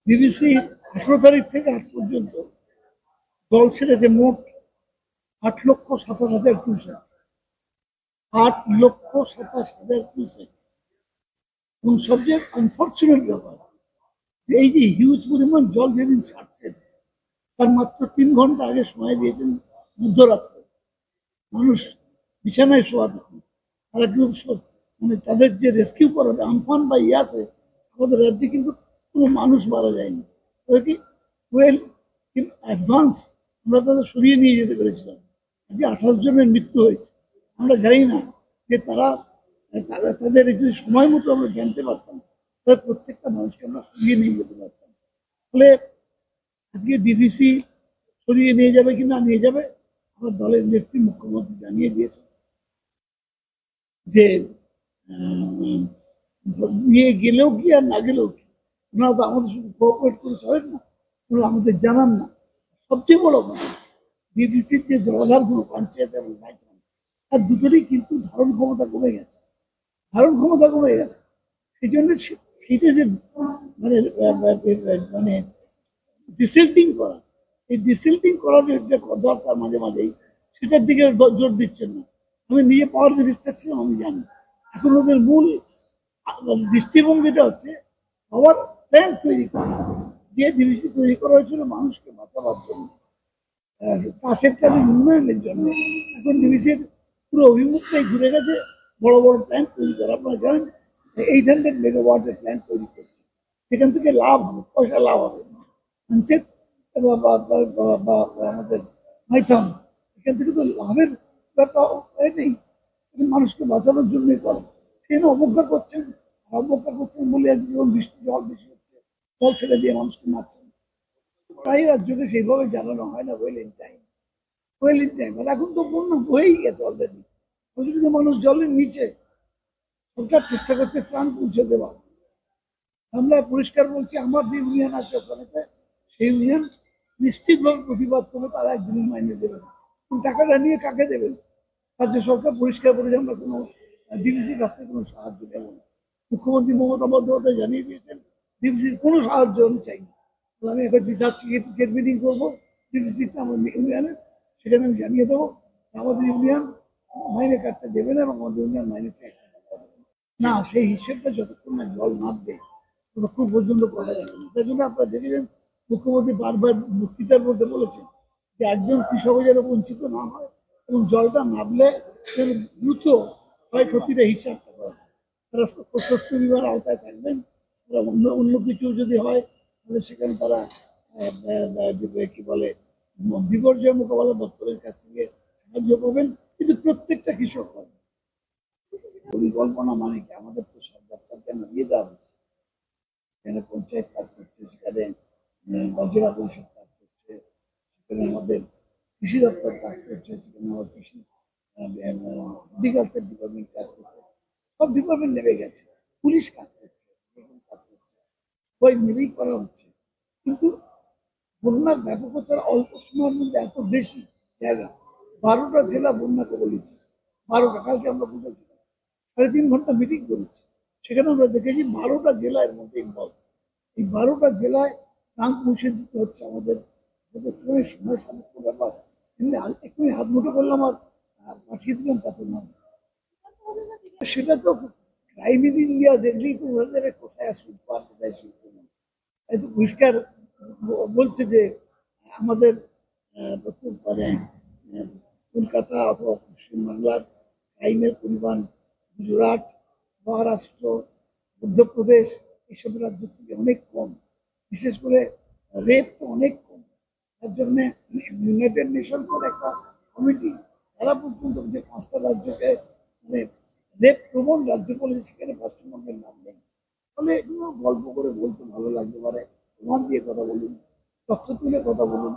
BBC 18 তারিখ থেকে আজ পর্যন্ত দল ছেড়েছে মোট 8,27,000 কিউসেক। 8,27,000 কিউসেক। এবং সবচেয়ে আনফর্চুনেট ব্যাপার, এই যে হিউজ পরিমাণ জল যেদিন ছাড়ছেন তার মাত্র 3 ঘন্টা আগে সময় দিয়েছেন মধ্যরাত্রে। মানুষ বিছানায় শোয়া থাকুন, তারা কিন্তু মানে তাদের যে রেস্কিউ করাবে আমফান বা ইয়াসে আমাদের রাজ্যে কিন্তু কোনো মানুষ মারা যায়নি। তাদেরকে ওয়েল ইন অ্যাডভান্স আমরা তাদের সরিয়ে নিয়ে যেতে পেরেছিলাম। আজকে 28 জনের মৃত্যু হয়েছে। আমরা জানি না যে তারা তাদের যদি সময় মতো আমরা জানতে পারতাম তাদের প্রত্যেকটা মানুষকে আমরা সরিয়ে নিয়ে যেতে পারতাম। ফলে আজকে ডিভিসি সরিয়ে নিয়ে যাবে কি না নিয়ে যাবে, আমার দলের নেত্রী মুখ্যমন্ত্রী জানিয়ে দিয়েছে যে নিয়ে গেলেও কি আর না গেলেও কি, ওনারা তো আমাদের শুধু কোঅপারেট করে চলেন না, ওনারা আমাদের জানান না। সবচেয়ে বড় কথা, ডিভিসির যে জলাধারগুলো পঞ্চায়েত এবং মাইথন, তার দুটোরই কিন্তু ধারণ ক্ষমতা কমে গেছে। সেই জন্য সেইটা যে মানে মানে ডিসিল্টিং করা, এই ডিসিল্টিং করার যে দরকার মাঝে মাঝেই, সেটার দিকে জোর দিচ্ছেন না। আমি নিজে পাওয়ার মিনিস্টার ছিলাম, আমি জানি। এখন ওদের মূল দৃষ্টিভঙ্গিটা হচ্ছে পাওয়ার প্ল্যান্ট তৈরি করা। যে ডিভিসি তৈরি করা হয়েছিল মানুষকে বাঁচাবার জন্য, চাষের কাজের উন্নয়নের জন্য, এখন ডিভিসির পুরো অভিমুখটাই ঘুরে গেছে বড় বড় প্ল্যান্ট তৈরি করা। আপনারা জানেন 800 মেগাওয়াটের প্ল্যান্ট তৈরি করছে, সেখান থেকে লাভ হবে, পয়সা লাভ হবে। পঞ্চায়েত আমাদের মাইথন, এখান থেকে তো লাভের ব্যাপার নেই, মানুষকে বাঁচানোর জন্যই করে। সেখানে অবজ্ঞা করছেন বলে আজকে যখন বৃষ্টি জল বেশি হচ্ছে জল ছেড়ে দিয়ে মানুষকে মারছেন। প্রায় রাজ্যকে সেইভাবে জানানো হয় না ওয়েল ইন টাইম। আর এখন তো বন্যা হয়েই গেছে অলরেডি, তো মানুষ জলের নিচে। সরকার চেষ্টা করছে ত্রাণ পৌঁছে দেওয়ার। আমরা পরিষ্কার বলছি, আমার যে ইউনিয়ন আছে ওখানেতে, সেই ইউনিয়ন নিশ্চিতভাবে প্রতিবাদ করবে, তারা একদিনের মাইনে দেবে না। টাকাটা নিয়ে কাকে দেবেন? রাজ্য সরকার পরিষ্কার বলেছে আমরা কোনো ডিভিসির কাছ থেকে কোনো সাহায্য নেব না। মুখ্যমন্ত্রী মমতা বন্দ্যোপাধ্যায় জানিয়ে দিয়েছেন ডিভিসির কোনো সাহায্য আমি চাই না। আমি এখন যাচ্ছি গেট মিটিং করবো ডিভিসিটা আমার ইউনিয়নের, সেখানে আমি জানিয়ে দেবো আমাদের ইউনিয়ন মাইনে কাটতে দেবে না এবং আমাদের ইউনিয়ন মাইনে না। সেই হিসেবটা যতক্ষণ না জল নামবে ততক্ষণ পর্যন্ত করা যাবে না। তাই জন্য আপনারা দেখেছেন মুখ্যমন্ত্রী বারবার বক্তৃতার মধ্যে বলেছেন যে একজন কৃষক যেন বঞ্চিত না হয় এবং জলটা নামলে দ্রুত ক্ষয়ক্ষতির হিসাবটা করা হয়। তারা শস্য বিমার আওতায় থাকবেন। তারা অন্য কিছু যদি হয় তাহলে সেখানে তারা কি বলে বিপর্যয় মোকাবেলা দপ্তরের কাছ থেকে সাহায্য পাবেন। কিন্তু প্রত্যেকটা কৃষক পাবে। পরিকল্পনা মানে কি, আমাদের তো সব দপ্তরকে নামিয়ে দেওয়া হয়েছে। সেখানে পঞ্চায়েত কাজ করছে, সেখানে জেলা পরিষদ কাজ করছে, সেখানে আমাদের কৃষি দপ্তর কাজ করছে, সেখানে আমার কৃষি এগ্রিকালচার ডিপার্টমেন্ট কাজ করছে। সব ডিপার্টমেন্ট নেমে গেছে, পুলিশ কাজ করছে, সবাই মিলেই করা হচ্ছে। কিন্তু বন্যার ব্যাপকতার অল্প সময়ের মধ্যে এত বেশি জায়গা, 12টা জেলা বন্যা কবলিত। 12টা, কালকে আমরা বুঝেছি 3.5 ঘন্টা মিটিং করেছি, সেখানে আমরা দেখেছি 12টা জেলা এর মধ্যে ইনভলভ। এই 12টা জেলায় ত্রাণ পৌঁছে দিতে হচ্ছে আমাদের, সময় সাপেক্ষ ব্যাপার। এক্ষুনি হাত মুঠো করলাম আর পাঠিয়ে দিলাম, তা তো নয়। সেটা তো ক্রাইম ইন ইন্ডিয়া দেখলেই তো বোঝা যাবে কোথায় শিল্প আর কোথায় শিল্প নয়। তাই তো পরিষ্কার বলছে যে আমাদের মানে কলকাতা অথবা পশ্চিমবাংলার ক্রাইমের পরিমাণ গুজরাট, মহারাষ্ট্র, মধ্যপ্রদেশ এইসব রাজ্যের থেকে অনেক কম। বিশেষ করে রেপ তো অনেক কম। তার জন্যে ইউনাইটেড নেশনসের একটা কমিটি, তারা পর্যন্ত যে 5টা রাজ্যকে মানে রেপ প্রবণ রাজ্য বলে সেখানে পশ্চিমবঙ্গের নাম নেই। ফলে এগুলো গল্প করে বলতে ভালো লাগতে পারে, প্রমাণ দিয়ে কথা বলুন, তথ্য তুলে কথা বলুন।